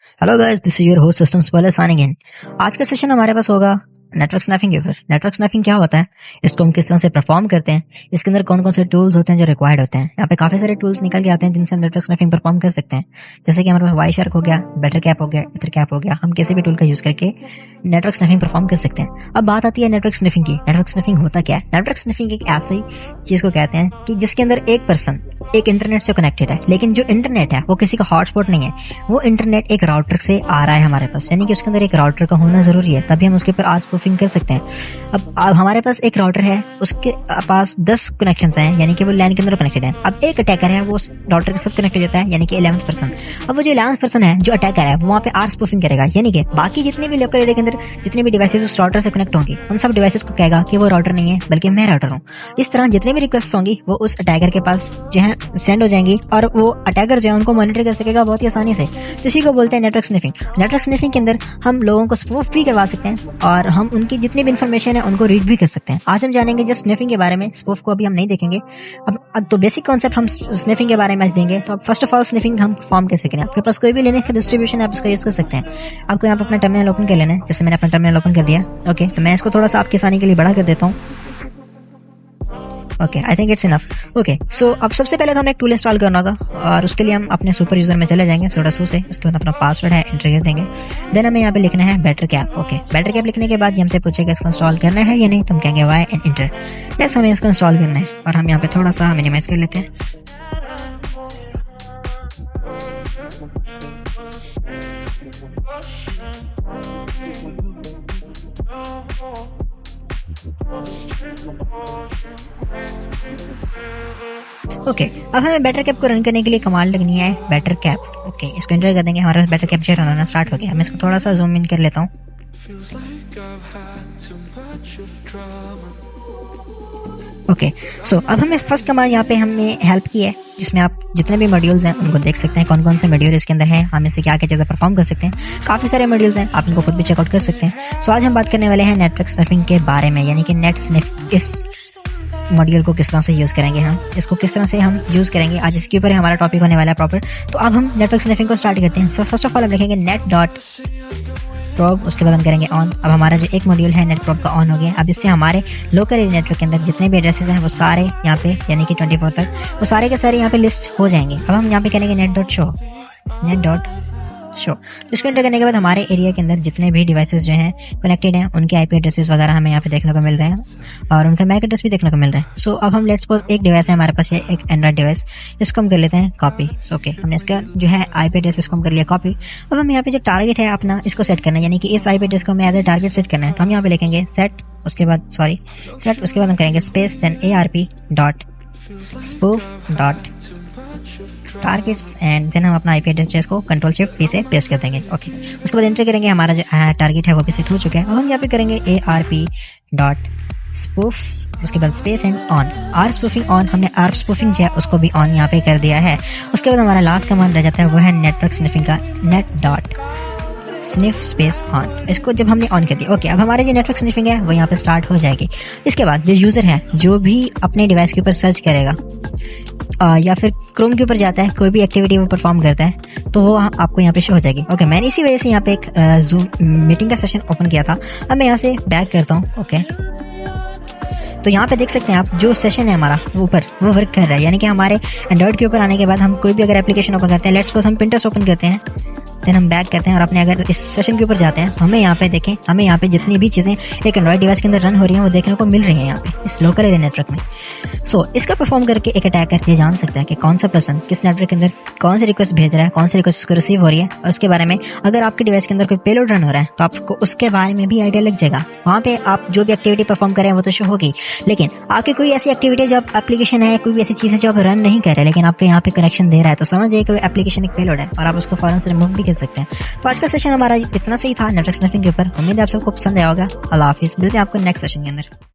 Hello guys, this is your host system spoiler signing in. आज का session हमारे पास होगा नेटवर्क स्नैफिंग के ऊपर। नेटवर्क स्नैफिंग क्या होता है, इसको हम किस तरह से परफॉर्म करते हैं, इसके अंदर कौन कौन से टूल्स होते हैं जो रिक्वायर्ड होते हैं। यहाँ पे काफी सारे टूल्स निकल के आते हैं जिनसे हम नेटवर्क स्नैफिंग परफॉर्म कर सकते हैं। जैसे कि हमारे पास वाई शार्क हो गया, बेटर कैप हो गया, इथर कैप हो गया। हम किसी भी टूल का यूज करके नेटवर्क स्नैफिंग परफॉर्म कर सकते हैं। अब बात आती है नेटवर्क स्नैफिंग की। नेटवर्क स्नैफिंग होता क्या है? नेटवर्क स्नैफिंग एक ऐसी चीज को कहते हैं कि जिसके अंदर एक पर्सन एक इंटरनेट से कनेक्टेड है, लेकिन जो इंटरनेट है वो किसी का हॉटस्पॉट नहीं है। वो इंटरनेट एक राउटर से आ रहा है हमारे पास, यानी कि उसके अंदर एक राउटर का होना जरूरी है, तभी हम उसके ऊपर आज स्पूफिंग कर सकते हैं। अब हमारे पास एक राउटर है, उसके पास 10 कनेक्शन हैं, यानी कि वो लैन के अंदर कनेक्टेड है। अब एक अटैकर है, वो राउटर के साथ कनेक्टेड होता है, यानी कि 11th पर्सन। अब वो जो 11th पर्सन है, जो अटैकर है, वो वहाँ पे आर स्पूफिंग करेगा, यानी कि बाकी जितने भी लोकल एरिया के अंदर जितने भी डिवाइसेस उस राउटर से कनेक्ट होंगी, उन सब डिवाइसेस को कहेगा कि वो राउटर नहीं है बल्कि मैं राउटर हूँ। इस तरह जितने भी रिक्वेस्ट होंगी वो उस अटैकर के पास जो है सेंड हो जाएंगी और वो अटैकर जो है उनको मॉनिटर कर सकेगा बहुत ही आसानी से। तो इसी को बोलते हैं नेटवर्क स्निफिंग। नेटवर्क स्निफिंग के अंदर हम लोगों को स्पूफ भी करवा सकते हैं और हम उनकी जितनी भी इन्फॉर्मेशन है उनको रीड भी कर सकते हैं। आज हम जानेंगे जस्ट स्निफिंग के बारे में, स्पूफ को अभी हम नहीं देखेंगे। अब तो बेसिक कॉन्सेप्ट हम स्निफिंग के बारे में आज देंगे। तो अब फर्स्ट ऑफ ऑल स्निफिंग हम परफॉर्म कैसे करें। आपके पास कोई भी लिनक्स का डिस्ट्रीब्यूशन है, आप उसका यूज कर सकते हैं। आपको यहाँ पर अपना टर्मिनल ओपन कर लेना है, जैसे मैंने अपना टर्मिनल ओपन कर दिया। ओके, तो मैं इसको थोड़ा सा आपकी आसानी के लिए बड़ा कर देता हूँ। Okay, I think it's enough. Okay, so अब सबसे पहले तो हमें एक टूल इंस्टॉल करना होगा और उसके लिए हम अपने सुपर यूजर में चले जाएंगे सुडो से। उसके बाद अपना पासवर्ड है एंटर कर देंगे। देन हमें यहाँ पे लिखना है better cap. Okay, better cap लिखने के बाद हमसे पूछेगा इसको इंस्टॉल करना है या नहीं, तो हम कहेंगे वाई एंड एंटर। यस, हमें इसको इंस्टॉल करना है और हम यहाँ पे थोड़ा सा मिनिमाइज कर लेते हैं। ओके, अब हमें बेटर कैप को रन करने के लिए कमांड लगनी है बेटर कैप। ओके, इसको एंटर कर देंगे। हमारे पास बेटर कैप जो रन होना स्टार्ट हो गया। मैं इसको थोड़ा सा जूम इन कर लेता हूँ। ओके, सो अब हमें फर्स्ट कमांड यहाँ पे हमें हेल्प की है, जिसमें आप जितने भी मॉड्यूल्स हैं उनको देख सकते हैं, कौन कौन से मॉड्यूल इसके अंदर है, हम इससे क्या क्या चीज़ें परफॉर्म कर सकते हैं। काफ़ी सारे मॉड्यूल्स हैं, आप इनको खुद भी चेकआउट कर सकते हैं। सो आज हम बात करने वाले हैं नेटवर्क स्निफिंग के बारे में, यानी कि नेट स्निफ इस मॉड्यूल को किस तरह से यूज करेंगे, हम इसको किस तरह से हम यूज करेंगे। आज इसके ऊपर हमारा टॉपिक होने वाला है प्रॉपर। तो अब हम नेटवर्क स्निफिंग को स्टार्ट करते हैं। सो फर्स्ट ऑफ ऑल हम लिखेंगे नेट डॉट प्रोब, उसके बाद हम करेंगे ऑन। अब हमारा जो एक मॉड्यूल है नेट प्रोब का ऑन हो गया। अब इससे हमारे लोकल एरिया नेटवर्क के अंदर जितने भी एड्रेसेस हैं वो सारे यहाँ पे, यानी कि 24 तक, वो सारे के सारे यहाँ पे लिस्ट हो जाएंगे। अब हम यहाँ पे करेंगे net dot show, net dot show. तो इसको एंटर करने के बाद हमारे एरिया के अंदर जितने भी डिवाइसेस जो हैं कनेक्टेड हैं उनके आईपी एड्रेसेस वगैरह हमें यहाँ पे देखने को मिल रहे हैं और उनका मैक एड्रेस भी देखने को मिल रहा है। सो अब हम लेट्स सपोज एक डिवाइस है हमारे पास, ये एक एंड्रॉइड डिवाइस, इसको हम कर लेते हैं कॉपी। ओके, हमने इसका जो है आईपी एड्रेस इसको हम कर लिया कॉपी। अब हम यहाँ पे जो टारगेट है अपना इसको सेट करना है, यानी कि इस आईपी एड्रेस को हमें एज ए टारगेट सेट करना है। तो हम यहाँ पे लिखेंगे सेट, उसके बाद सेट, उसके बाद हम करेंगे space, then ARP dot spoof dot targets and then हम अपना आईपी एड्रेस जो इसको कंट्रोल शिफ्ट P से पेस्ट कर देंगे। ओके, उसके बाद एंटर करेंगे। हमारा जो टारगेट है वो भी सेट हो चुका है। अब हम यहाँ पे करेंगे ARP डॉट स्पूफ, उसके बाद space and on, R spoofing on. हमने आर स्पूफिंग जो है उसको भी ऑन यहाँ पे कर दिया है। उसके बाद हमारा लास्ट कमांड रह जाता है वो है नेटवर्क स्निफिंग का, net dot sniff space on. इसको जब हमने ऑन कर दिया, ओके, अब हमारे जो नेटवर्क स्निफिंग है वो यहाँ पे स्टार्ट हो जाएगी। इसके बाद जो यूजर है जो भी अपने डिवाइस के ऊपर सर्च करेगा या फिर क्रोम के ऊपर जाता है, कोई भी एक्टिविटी वो परफॉर्म करता है, तो वो आपको यहाँ पे शो हो जाएगी। ओके, मैंने इसी वजह से यहाँ पे एक जूम मीटिंग का सेशन ओपन किया था। अब मैं यहाँ से बैक करता हूँ। ओके, तो यहाँ पे देख सकते हैं आप जो सेशन है हमारा ऊपर वो वर्क कर रहा है, यानी कि हमारे एंड्रॉइड के ऊपर आने के बाद हम कोई भी अगर एप्लीकेशन ओपन करते हैं, लेट्स सपोज हम पिंटरेस्ट ओपन करते हैं, देन हम बैक करते हैं और अपने अगर इस सेशन के ऊपर जाते हैं तो हमें यहाँ पे देखें, हमें यहाँ पे जितनी भी चीज़ें एक एंड्रॉइड डिवाइस के अंदर रन हो रही हैं वो देखने को मिल रही हैं यहाँ पे इस लोकल एरिया नेटवर्क में। सो इसका परफॉर्म करके एक अटैकर ये जान सकता है कि कौन सा पर्सन किस नेटवर्क के अंदर कौन सी रिक्वेस्ट भेज रहा है, कौन सी रिक्वेस्ट उसको रिसीव हो रही है, और उसके बारे में अगर आपके डिवाइस के अंदर कोई पेलोड रन हो रहा है तो आपको उसके बारे में भी आइडिया लग जाएगा। वहाँ पे आप जो भी एक्टिविटी परफॉर्म करें वो तो शो होगी, लेकिन आपकी कोई ऐसी एक्टिविटी जो एप्लीकेशन है, कोई भी ऐसी चीज़ है जो आप रन नहीं कर रहे लेकिन आपके यहाँ पे कनेक्शन दे रहा है, तो समझिए कि एप्लीकेशन एक पेलोड है और आप उसको फौरन से रिमूव भी कर सकते हैं। तो आज का सेशन हमारा इतना सही था नेटवर्क स्निफिंग के ऊपर। उम्मीद है आप सबको पसंद आया होगा। अल्लाह हाफिज़, मिलते हैं आपको नेक्स्ट सेशन के अंदर।